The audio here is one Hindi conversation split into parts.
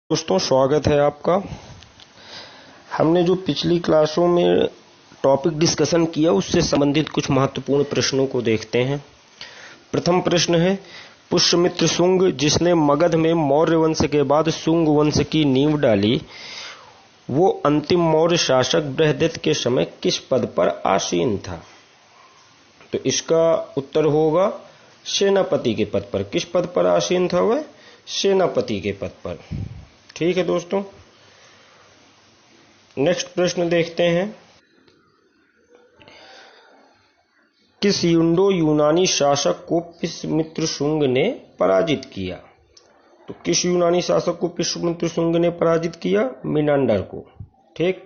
दोस्तों, स्वागत है आपका। हमने जो पिछली क्लासों में टॉपिक डिस्कशन किया उससे संबंधित कुछ महत्वपूर्ण प्रश्नों को देखते हैं। प्रथम प्रश्न है, पुष्यमित्र शुंग जिसने मगध में मौर्य वंश के बाद शुंग वंश की नींव डाली, वो अंतिम मौर्य शासक बृहदित के समय किस पद पर आसीन था? तो इसका उत्तर होगा सेनापति के पद पर। किस पद पर आसीन था वह? सेनापति के पद पर। ठीक है दोस्तों, नेक्स्ट प्रश्न देखते हैं। किस इंडो यूनानी शासक को पुष्यमित्र शुंग ने पराजित किया? तो किस यूनानी शासक को पुष्यमित्र शुंग ने पराजित किया? मिनांडर को। ठीक।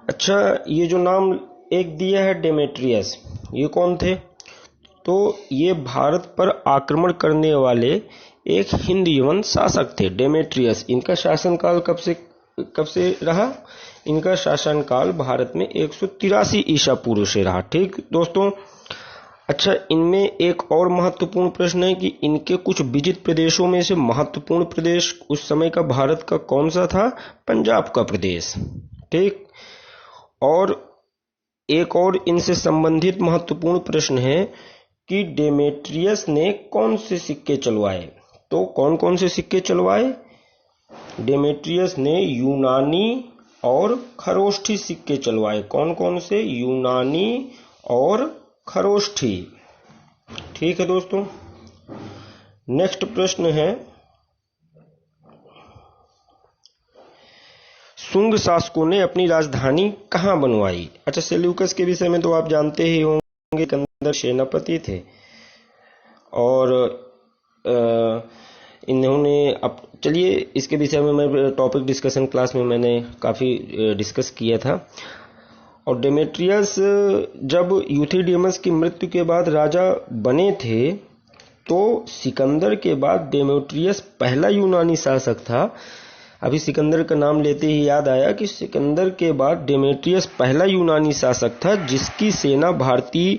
अच्छा, ये जो नाम एक दिया है डेमेट्रियस, ये कौन थे? तो ये भारत पर आक्रमण करने वाले एक हिंद यवन शासक थे, डेमेट्रियस। इनका शासनकाल कब से रहा? इनका शासनकाल भारत में 183 ईसा पूर्व से रहा। ठीक दोस्तों। अच्छा, इनमें एक और महत्वपूर्ण प्रश्न है कि इनके कुछ विजित प्रदेशों में से महत्वपूर्ण प्रदेश उस समय का भारत का कौन सा था? पंजाब का प्रदेश। ठीक। और एक और इनसे संबंधित महत्वपूर्ण प्रश्न है कि डेमेट्रियस ने कौन से सिक्के चलवाए? तो कौन कौन से सिक्के चलवाए? डेमेट्रियस ने यूनानी और खरोष्ठी सिक्के चलवाए। कौन कौन से? यूनानी और खरोष्ठी। ठीक है दोस्तों। नेक्स्ट प्रश्न है, शुंग शासकों ने अपनी राजधानी कहां बनवाई? अच्छा, सेल्यूकस के विषय में तो आप जानते ही होंगे, सिकंदर सेनापति थे और इन्होंने अब चलिए इसके विषय में मैं टॉपिक डिस्कशन क्लास में मैंने काफ़ी डिस्कस किया था। और डेमेट्रियस जब यूथिडेमस की मृत्यु के बाद राजा बने थे तो सिकंदर के बाद डेमेट्रियस पहला यूनानी शासक था। अभी सिकंदर का नाम लेते ही याद आया कि सिकंदर के बाद डेमेट्रियस पहला यूनानी शासक था जिसकी सेना भारतीय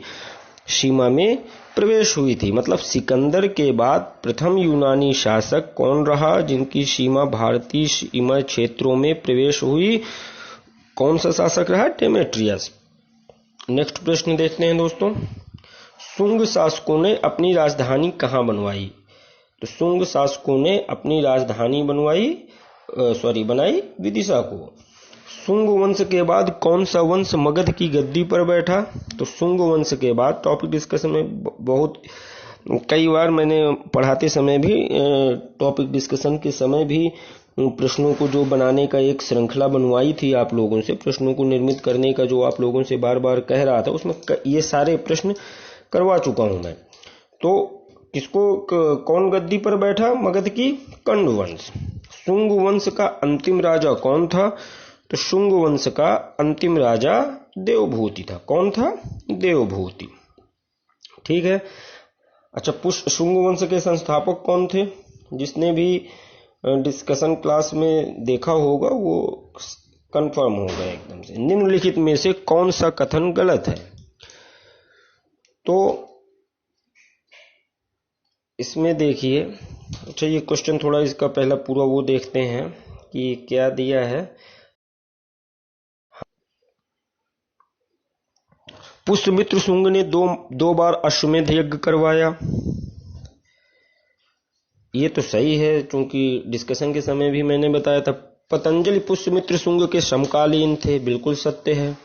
सीमा में प्रवेश हुई थी। मतलब सिकंदर के बाद प्रथम यूनानी शासक कौन रहा जिनकी सीमा भारतीय सीमा क्षेत्रों में प्रवेश हुई? कौन सा शासक रहा? डेमेट्रियस। नेक्स्ट प्रश्न देखते हैं दोस्तों। शुंग शासकों ने अपनी राजधानी कहां बनवाई? तो शुंग शासकों ने अपनी राजधानी बनाई विदिशा को। शुंग वंश के बाद कौन सा वंश मगध की गद्दी पर बैठा? तो शुंग वंश के बाद टॉपिक डिस्कशन में बहुत कई बार मैंने पढ़ाते समय भी टॉपिक डिस्कशन के समय भी प्रश्नों को जो बनाने का एक श्रृंखला बनवाई थी आप लोगों से, प्रश्नों को निर्मित करने का जो आप लोगों से बार बार कह रहा था, उसमें ये सारे प्रश्न करवा चुका हूं मैं। तो कौन गद्दी पर बैठा मगध की? कंड वंश। शुंग वंश का अंतिम राजा कौन था? तो शुंग वंश का अंतिम राजा देवभूति था। कौन था? देवभूति। ठीक है। अच्छा, शुंग वंश के संस्थापक कौन थे? जिसने भी डिस्कशन क्लास में देखा होगा वो कंफर्म होगा एकदम से। निम्नलिखित में से कौन सा कथन गलत है? तो इसमें देखिए, अच्छा ये क्वेश्चन थोड़ा इसका पहला पूरा वो देखते हैं कि क्या दिया है। पुष्यमित्र शुंग ने दो बार अश्वमेध यज्ञ करवाया। ये तो सही है, क्योंकि डिस्कशन के समय भी मैंने बताया था। पतंजलि पुष्यमित्र शुंग के समकालीन थे, बिल्कुल सत्य है।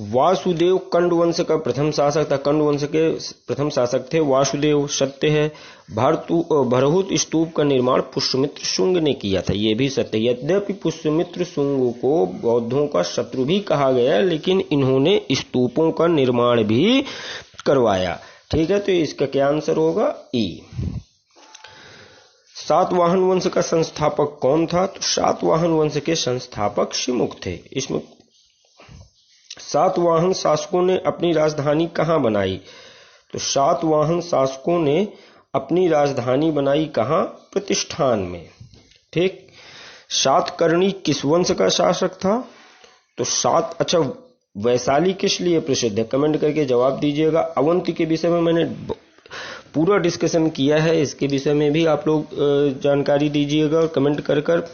वासुदेव कंड वंश का प्रथम शासक था, कंड वंश के प्रथम शासक थे वासुदेव, सत्य है। भरहुत स्तूप का निर्माण पुष्यमित्र शुंग ने किया था, यह भी सत्य। यद्यपि पुष्यमित्र शुंग को बौद्धों का शत्रु भी कहा गया, लेकिन इन्होंने स्तूपों का निर्माण भी करवाया। ठीक है, तो इसका क्या आंसर होगा? ई। सातवाहन वंश का संस्थापक कौन था? तो सातवाहन वंश के संस्थापक शिमुख थे। इसमें सातवाहन शासकों ने अपनी राजधानी कहां बनाई? तो सातवाहन शासकों ने अपनी राजधानी बनाई कहां? प्रतिष्ठान में। ठीक। सातकर्णी किस वंश का शासक था? तो अच्छा, वैशाली किस लिए प्रसिद्ध है? कमेंट करके जवाब दीजिएगा। अवंती के विषय में मैंने पूरा डिस्कशन किया है, इसके विषय में भी आप लोग जानकारी दीजिएगा और कमेंट कर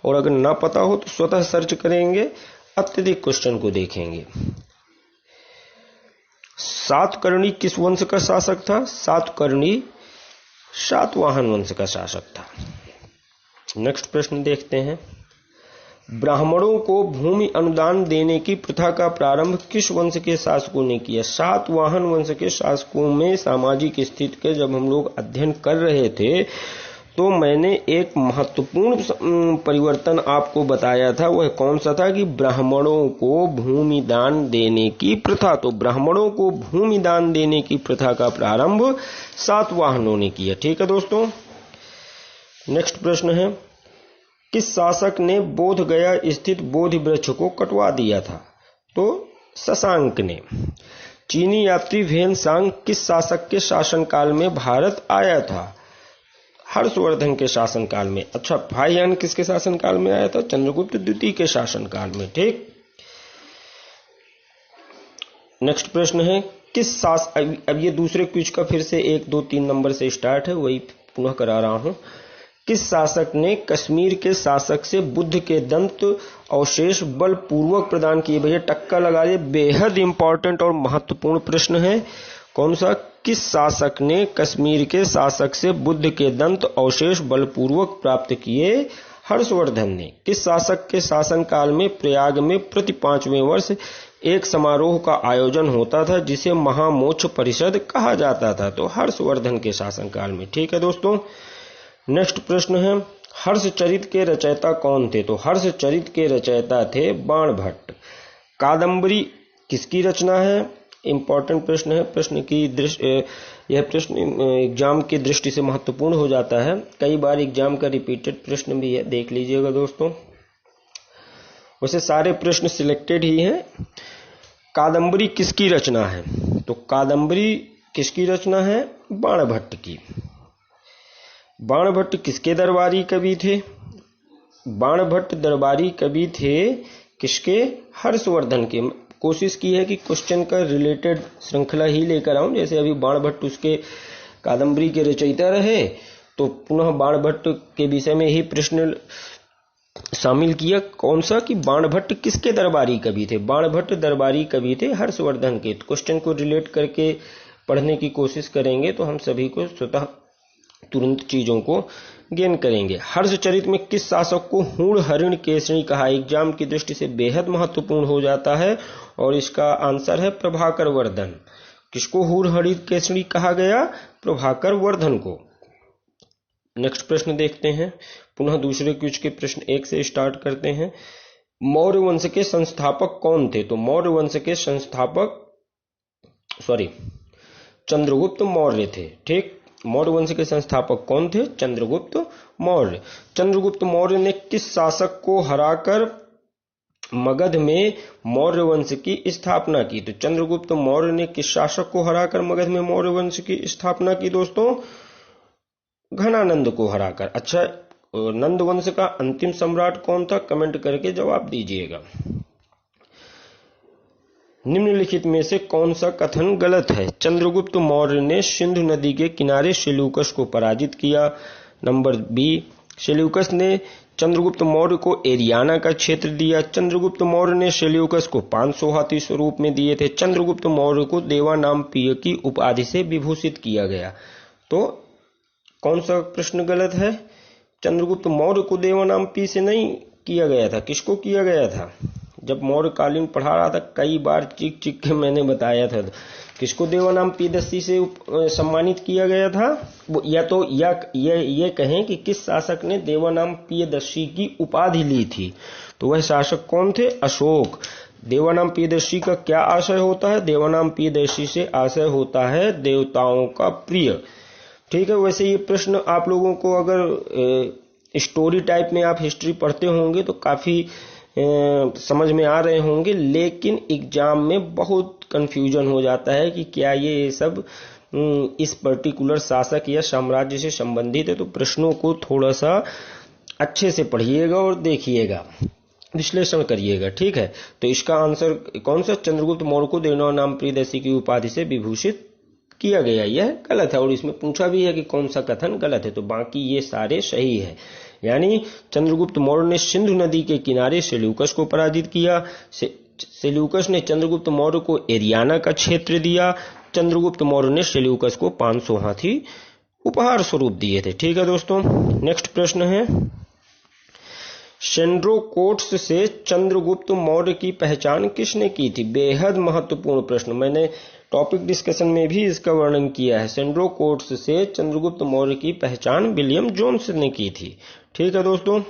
और अगर ना पता हो तो स्वतः सर्च करेंगे, अत्यधिक क्वेश्चन को देखेंगे। सातकर्णी किस वंश का शासक था? सातकर्णी सातवाहन वंश का शासक था। नेक्स्ट प्रश्न देखते हैं। ब्राह्मणों को भूमि अनुदान देने की प्रथा का प्रारंभ किस वंश के शासकों ने किया? सातवाहन वंश के शासकों में सामाजिक स्थिति के जब हम लोग अध्ययन कर रहे थे तो मैंने एक महत्वपूर्ण परिवर्तन आपको बताया था। वह कौन सा था कि ब्राह्मणों को भूमि दान देने की प्रथा। तो ब्राह्मणों को भूमि दान देने की प्रथा का प्रारंभ सातवाहनों ने किया। ठीक है दोस्तों। नेक्स्ट प्रश्न है, किस शासक ने बोध गया स्थित बोधि वृक्ष को कटवा दिया था? तो शशांक ने। चीनी यात्री वेन सांग किस शासक के शासनकाल में भारत आया था? हर्षवर्धन के शासनकाल में। अच्छा, फाहियान किसके शासनकाल में आया था? चंद्रगुप्त द्वितीय के शासनकाल में। ठीक। नेक्स्ट प्रश्न है, किस शासक, अब ये दूसरे क्विज का फिर से 1, 2, 3 नंबर से स्टार्ट है, वही पुनः करा रहा हूं। किस शासक ने कश्मीर के शासक से बुद्ध के दंत अवशेष बलपूर्वक प्रदान किए? भैया टक्का लगा लिए, बेहद इंपॉर्टेंट और महत्वपूर्ण प्रश्न है। कौन सा? किस शासक ने कश्मीर के शासक से बुद्ध के दंत अवशेष बलपूर्वक प्राप्त किए? हर्षवर्धन ने। किस शासक के शासनकाल में प्रयाग में प्रति 5वें वर्ष एक समारोह का आयोजन होता था जिसे महामोक्ष परिषद कहा जाता था? तो हर्षवर्धन के शासनकाल में। ठीक है दोस्तों। नेक्स्ट प्रश्न है, हर्षचरित के रचयिता कौन थे? तो हर्षचरित के रचयिता थे बाणभट्ट। कादंबरी किसकी रचना है? इंपॉर्टेंट प्रश्न है। प्रश्न की दृष्टि, यह प्रश्न एग्जाम की दृष्टि से महत्वपूर्ण हो जाता है। कई बार एग्जाम का रिपीटेड प्रश्न भी है, देख लीजिएगा दोस्तों। वैसे सारे प्रश्न सिलेक्टेड ही हैं। कादंबरी किसकी रचना है? तो कादंबरी किसकी रचना है? बाणभट्ट की। बाणभट्ट किसके दरबारी कवि थे? बाणभट्ट दरबारी कवि थे किसके? हर्षवर्धन के। कोशिश की है कि क्वेश्चन का रिलेटेड श्रृंखला ही लेकर आऊं। जैसे अभी बाणभट्ट उसके कादंबरी के रचयिता रहे, तो पुनः बाणभट्ट के विषय में ही प्रश्न शामिल किया। कौन सा? कि बाणभट्ट किसके दरबारी कवि थे? बाणभट्ट दरबारी कवि थे हर्षवर्धन के। क्वेश्चन को रिलेट करके पढ़ने की कोशिश करेंगे तो हम सभी को स्वतः तुरंत चीजों को गेन करेंगे। हर्षचरित में किस शासक को हूण हरिण केसरी कहा? एग्जाम की दृष्टि से बेहद महत्वपूर्ण हो जाता है और इसका आंसर है प्रभाकर वर्धन। किसको हूण हरिण केसरी कहा गया? प्रभाकर वर्धन को। नेक्स्ट प्रश्न देखते हैं। पुनः दूसरे क्विज के प्रश्न 1 से स्टार्ट करते हैं। मौर्य वंश के संस्थापक कौन थे? तो मौर्य वंश के संस्थापक चंद्रगुप्त मौर्य थे। ठीक। मौर्य वंश के संस्थापक कौन थे? चंद्रगुप्त मौर्य। चंद्रगुप्त मौर्य ने किस शासक को हराकर मगध में मौर्य वंश की स्थापना की? तो चंद्रगुप्त मौर्य ने किस शासक को हराकर मगध में मौर्य वंश की स्थापना की दोस्तों? घनानंद को हराकर। अच्छा, नंद वंश का अंतिम सम्राट कौन था? कमेंट करके जवाब दीजिएगा। निम्नलिखित में से कौन सा कथन गलत है? चंद्रगुप्त मौर्य ने सिंधु नदी के किनारे सेल्यूकस को पराजित किया। नंबर बी, सेल्यूकस ने चंद्रगुप्त मौर्य को एरियाना का क्षेत्र दिया। चंद्रगुप्त मौर्य ने सेल्यूकस को 500 हाथी स्वरूप में दिए थे। चंद्रगुप्त मौर्य को देवानामप्रिय की उपाधि से विभूषित किया गया। तो कौन सा प्रश्न गलत है? चंद्रगुप्त मौर्य को देवानामप्रिय से नहीं किया गया था। किसको किया गया था? जब मौर्य कालीन पढ़ा रहा था कई बार चीख चीख के मैंने बताया था। किसको देवानामप्रियदर्शी से सम्मानित किया गया था? वो या तो ये कहें कि किस शासक ने देवानामप्रियदर्शी की उपाधि ली थी? तो वह शासक कौन थे? अशोक। देवानामप्रियदर्शी का क्या आशय होता है? देवानामप्रियदर्शी से आशय होता है देवताओं का प्रिय। ठीक है। वैसे ये प्रश्न आप लोगों को अगर स्टोरी टाइप में आप हिस्ट्री पढ़ते होंगे तो काफी समझ में आ रहे होंगे, लेकिन एग्जाम में बहुत कंफ्यूजन हो जाता है कि क्या ये सब इस पर्टिकुलर शासक या साम्राज्य से संबंधित है। तो प्रश्नों को थोड़ा सा अच्छे से पढ़िएगा और देखिएगा, विश्लेषण करिएगा। ठीक है। तो इसका आंसर कौन सा? चंद्रगुप्त मौर्य को देवानामप्रियदर्शी की उपाधि से विभूषित किया गया, यह गलत है। और इसमें पूछा भी है कि कौन सा कथन गलत है, तो बाकी ये सारे सही है। यानी चंद्रगुप्त मौर्य ने सिंधु नदी के किनारे सेल्यूकस को पराजित किया। सेल्यूकस ने चंद्रगुप्त मौर्य को एरियाना का क्षेत्र दिया। चंद्रगुप्त मौर्य ने सेल्यूकस को 500 हाथी उपहार स्वरूप दिए थे। ठीक है दोस्तों, नेक्स्ट प्रश्न है, सेंड्रोकोट्स से चंद्रगुप्त मौर्य की पहचान किसने की थी? बेहद महत्वपूर्ण प्रश्न, मैंने टॉपिक डिस्कशन में भी इसका वर्णन किया है। सेंड्रोकोट्स से चंद्रगुप्त मौर्य की पहचान विलियम जोन्स ने की थी। ठीक है दोस्तों,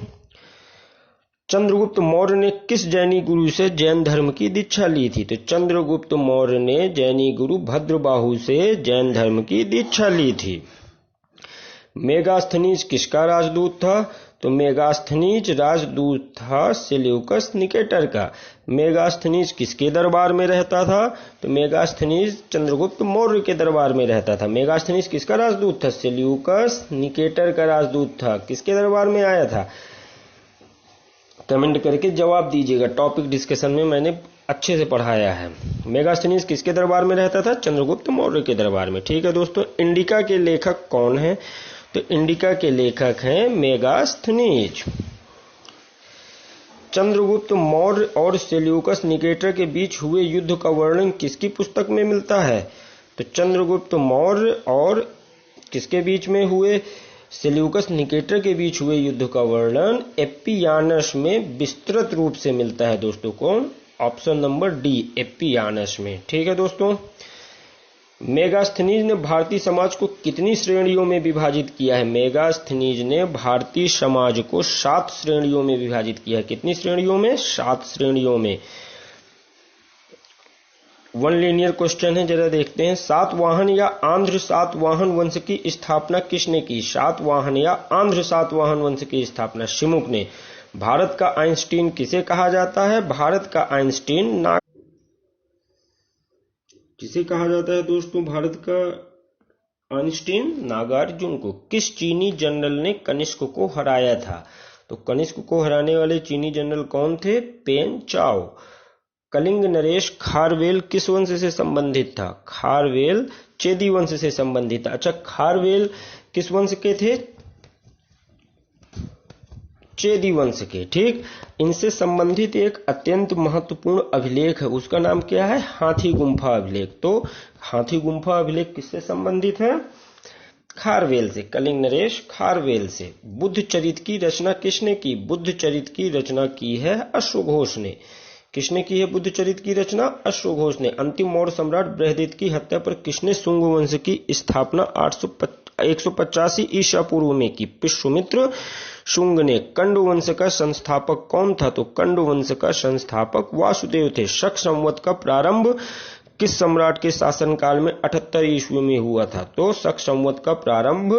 चंद्रगुप्त मौर्य ने किस जैनी गुरु से जैन धर्म की दीक्षा ली थी? तो चंद्रगुप्त मौर्य ने जैनी गुरु भद्रबाहु से जैन धर्म की दीक्षा ली थी। मेगास्थनीज किसका राजदूत था? तो मेगास्थनीज राजदूत था सेल्यूकस निकेटर का। मेगास्थनीज किसके दरबार में रहता था? तो मेगास्थनीज चंद्रगुप्त मौर्य के दरबार में रहता था। मेगास्थनीज किसका राजदूत था? सेल्यूकस निकेटर का राजदूत था। किसके दरबार में आया था? कमेंट करके जवाब दीजिएगा, टॉपिक डिस्कशन में मैंने अच्छे से पढ़ाया है। मेगास्थनीज किसके दरबार में रहता था? चंद्रगुप्त मौर्य के दरबार में। ठीक है दोस्तों, इंडिका के लेखक कौन है? तो इंडिका के लेखक हैं मेगास्थनीज। चंद्रगुप्त मौर्य और सेल्यूकस निकेटर के बीच हुए युद्ध का वर्णन किसकी पुस्तक में मिलता है? तो चंद्रगुप्त मौर्य और किसके बीच में हुए? सेल्यूकस निकेटर के बीच हुए युद्ध का वर्णन एपियानस में विस्तृत रूप से मिलता है दोस्तों। कौन? ऑप्शन नंबर डी, एपियानस में। ठीक है दोस्तों, मेगास्थनीज ने भारतीय समाज को कितनी श्रेणियों में विभाजित किया है? मेगास्थनीज ने भारतीय समाज को 7 श्रेणियों में विभाजित किया है। कितनी श्रेणियों में? 7 श्रेणियों में। वन लीनियर क्वेश्चन है, जरा देखते हैं। सातवाहन या आंध्र सातवाहन वंश की स्थापना किसने की? सातवाहन या आंध्र सातवाहन वंश की स्थापना शिमुक ने। भारत का आइंस्टीन किसे कहा जाता है? भारत का आइंस्टीन किसे कहा जाता है दोस्तों? भारत का आइंस्टीन नागार्जुन को। किस चीनी जनरल ने कनिष्क को हराया था? तो कनिष्क को हराने वाले चीनी जनरल कौन थे? पेन चाओ। कलिंग नरेश खारवेल किस वंश से संबंधित था? खारवेल चेदी वंश से संबंधित था। अच्छा, खारवेल किस वंश के थे? चेदी वंश के। ठीक, इनसे संबंधित एक अत्यंत महत्वपूर्ण अभिलेख है, उसका नाम क्या है? हाथी गुम्फा अभिलेख। तो हाथी गुम्फा अभिलेख किससे संबंधित है? खारवेल से, कलिंग नरेश खारवेल से। बुद्ध चरित की रचना किसने की? बुद्ध चरित की रचना की है अश्वघोष ने। किसने की है बुद्ध चरित की रचना? अश्वघोष ने। अंतिम मौर्य सम्राट बृहदित की हत्या पर किसने शुंग वंश की स्थापना 185 ईसा पूर्व में की? पुष्यमित्र शुंग ने। कंड वंश का संस्थापक कौन था? तो कंड वंश का संस्थापक वासुदेव थे। शक संवत का प्रारंभ किस सम्राट के शासनकाल में 78 ईस्वी में हुआ था? तो शक संवत का प्रारंभ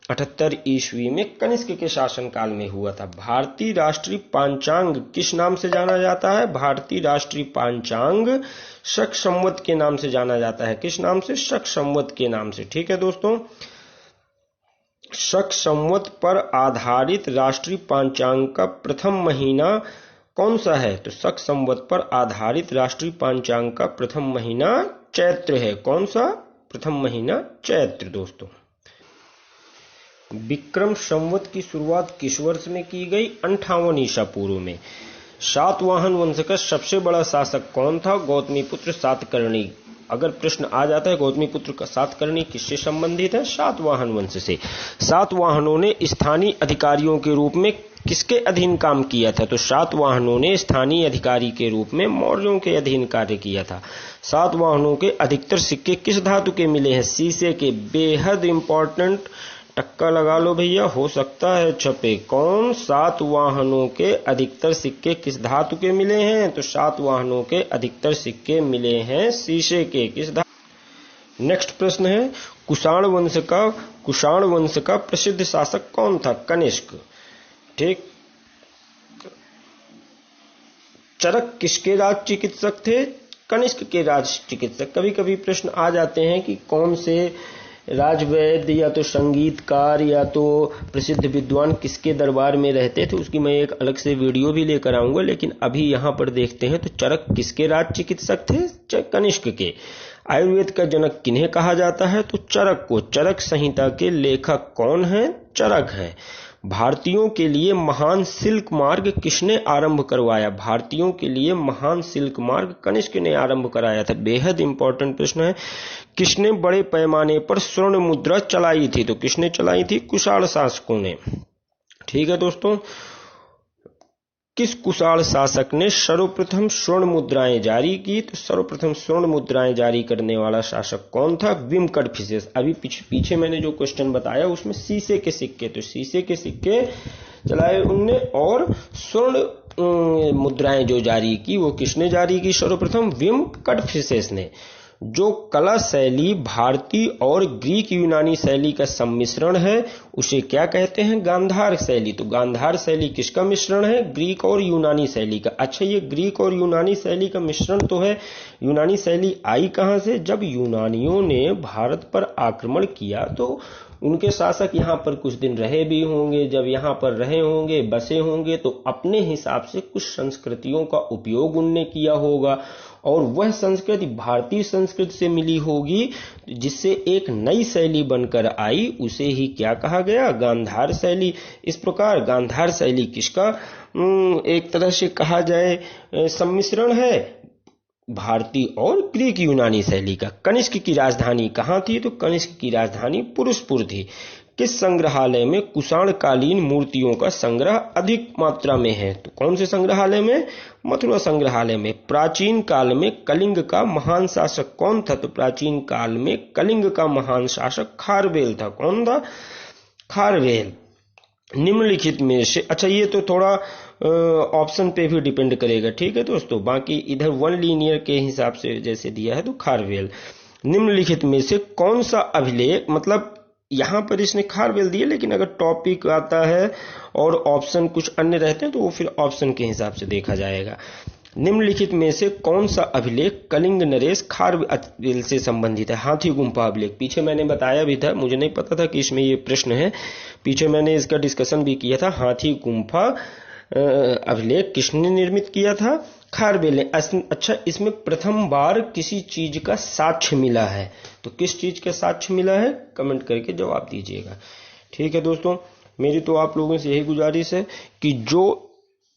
78 ईस्वी में कनिष्क के शासनकाल में हुआ था। भारतीय राष्ट्रीय पांचांग किस नाम से जाना जाता है? भारतीय राष्ट्रीय पांचांग शक संवत के नाम से जाना जाता है। किस नाम से? शक संवत के नाम से। ठीक है दोस्तों, शक संवत पर आधारित राष्ट्रीय पांचांग का प्रथम महीना कौन सा है? तो शक संवत पर आधारित राष्ट्रीय पांचांग का प्रथम महीना चैत्र है। कौन सा? प्रथम महीना चैत्र दोस्तों। विक्रम संवत की शुरुआत किस वर्ष में की गई? 58 ईसा पूर्व में। सातवाहन वंश का सबसे बड़ा शासक कौन था? गौतमीपुत्र सातकर्णी। अगर प्रश्न आ जाता है गौतमीपुत्र का सातकर्णी किससे संबंधित है? सातवाहन वंश से। सातवाहनों ने स्थानीय अधिकारियों के रूप में किसके अधीन काम किया था? तो सातवाहनों ने स्थानीय अधिकारी के रूप में मौर्यों के अधीन कार्य किया था। सातवाहनों के अधिकतर सिक्के किस धातु के मिले हैं? शीशे के। बेहद इंपॉर्टेंट, टक्का लगा लो भैया, हो सकता है छपे। कौन? सातवाहनों के अधिकतर सिक्के किस धातु के मिले हैं? तो सातवाहनों के अधिकतर सिक्के मिले हैं शीशे के। किस धातु? नेक्स्ट प्रश्न है, कुषाण वंश का प्रसिद्ध शासक कौन था? कनिष्क। ठीक, चरक किसके राज चिकित्सक थे? कनिष्क के राज चिकित्सक। कभी कभी प्रश्न आ जाते हैं कि कौन से राजवैद्य या तो संगीतकार या तो प्रसिद्ध विद्वान किसके दरबार में रहते थे, उसकी मैं एक अलग से वीडियो भी लेकर आऊंगा, लेकिन अभी यहां पर देखते हैं। तो चरक किसके राज चिकित्सक थे? कनिष्क के। आयुर्वेद का जनक किन्हें कहा जाता है? तो चरक को। चरक संहिता के लेखक कौन हैं? चरक हैं। भारतीयों के लिए महान सिल्क मार्ग किसने आरंभ करवाया? भारतीयों के लिए महान सिल्क मार्ग कनिष्क ने आरंभ कराया था। बेहद इंपॉर्टेंट प्रश्न है। किसने बड़े पैमाने पर स्वर्ण मुद्रा चलाई थी? तो किसने चलाई थी? कुषाण शासकों ने। ठीक है दोस्तों, किस कुषाण शासक ने सर्वप्रथम स्वर्ण मुद्राएं जारी की? तो सर्वप्रथम स्वर्ण मुद्राएं जारी करने वाला शासक कौन था? विम कड़फिसेस। अभी पीछे मैंने जो क्वेश्चन बताया उसमें शीशे के सिक्के, तो शीशे के सिक्के चलाए उनने, और स्वर्ण मुद्राएं जो जारी की वो किसने जारी की? सर्वप्रथम विम कड़फिसेस ने। जो कला शैली भारतीय और ग्रीक यूनानी शैली का सम्मिश्रण है उसे क्या कहते हैं? गांधार शैली। तो गांधार शैली किसका मिश्रण है? ग्रीक और यूनानी शैली का। अच्छा, ये ग्रीक और यूनानी शैली का मिश्रण तो है। यूनानी शैली आई कहां से? जब यूनानियों ने भारत पर आक्रमण किया तो उनके शासक यहाँ पर कुछ दिन रहे भी होंगे। जब यहाँ पर रहे होंगे, बसे होंगे, तो अपने हिसाब से कुछ संस्कृतियों का उपयोग उनने किया होगा, और वह संस्कृति भारतीय संस्कृति से मिली होगी, जिससे एक नई शैली बनकर आई। उसे ही क्या कहा गया? गांधार शैली। इस प्रकार गांधार शैली किसका एक तरह से कहा जाए सम्मिश्रण है? भारतीय और ग्रीक यूनानी शैली का। कनिष्क की राजधानी कहां थी? तो कनिष्क की राजधानी पुरुषपुर थी। किस संग्रहालय में कुषाणकालीन मूर्तियों का संग्रह अधिक मात्रा में है? तो कौन से संग्रहालय में? मथुरा संग्रहालय में। प्राचीन काल में कलिंग का महान शासक कौन था? तो प्राचीन काल में कलिंग का महान शासक खारवेल था। कौन था? खारवेल। निम्नलिखित में से, अच्छा ये तो थोड़ा ऑप्शन पे भी डिपेंड करेगा, ठीक है दोस्तों। बाकी इधर वन लीनियर के हिसाब से जैसे दिया है तो खारवेल। निम्नलिखित में से कौन सा अभिलेख, मतलब यहां पर इसने खारवेल दिया, लेकिन अगर टॉपिक आता है और ऑप्शन कुछ अन्य रहते हैं तो वो फिर ऑप्शन के हिसाब से देखा जाएगा। निम्नलिखित में से कौन सा अभिलेख कलिंग नरेश खारवेल से संबंधित है? हाथी गुम्फा अभिलेख। पीछे मैंने बताया भी था, मुझे नहीं पता था कि इसमें ये प्रश्न है, पीछे मैंने इसका डिस्कशन भी किया था। हाथी गुम्फा अभिलेख किसने निर्मित किया था? खारवेल ने। अच्छा, इसमें प्रथम बार किसी चीज का साक्ष्य मिला है, तो किस चीज का साक्ष्य मिला है? कमेंट करके जवाब दीजिएगा। ठीक है दोस्तों, मेरी तो आप लोगों से यही गुजारिश है कि जो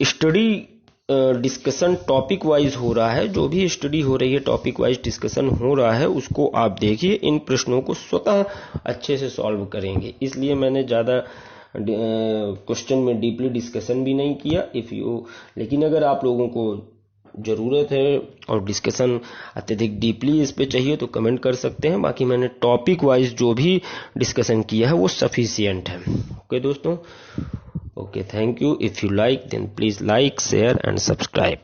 स्टडी डिस्कशन टॉपिक वाइज हो रहा है, जो भी स्टडी हो रही है टॉपिक वाइज डिस्कशन हो रहा है, उसको आप देखिए। इन प्रश्नों को स्वतः अच्छे से सॉल्व करेंगे, इसलिए मैंने ज़्यादा क्वेश्चन में डीपली डिस्कशन भी नहीं किया। लेकिन अगर आप लोगों को ज़रूरत है और डिस्कशन अत्यधिक डीपली इस पे चाहिए तो कमेंट कर सकते हैं। बाकी मैंने टॉपिक वाइज जो भी डिस्कशन किया है वो सफिशिएंट है। ओके दोस्तों, okay, thank you. If you like then please like, share and subscribe.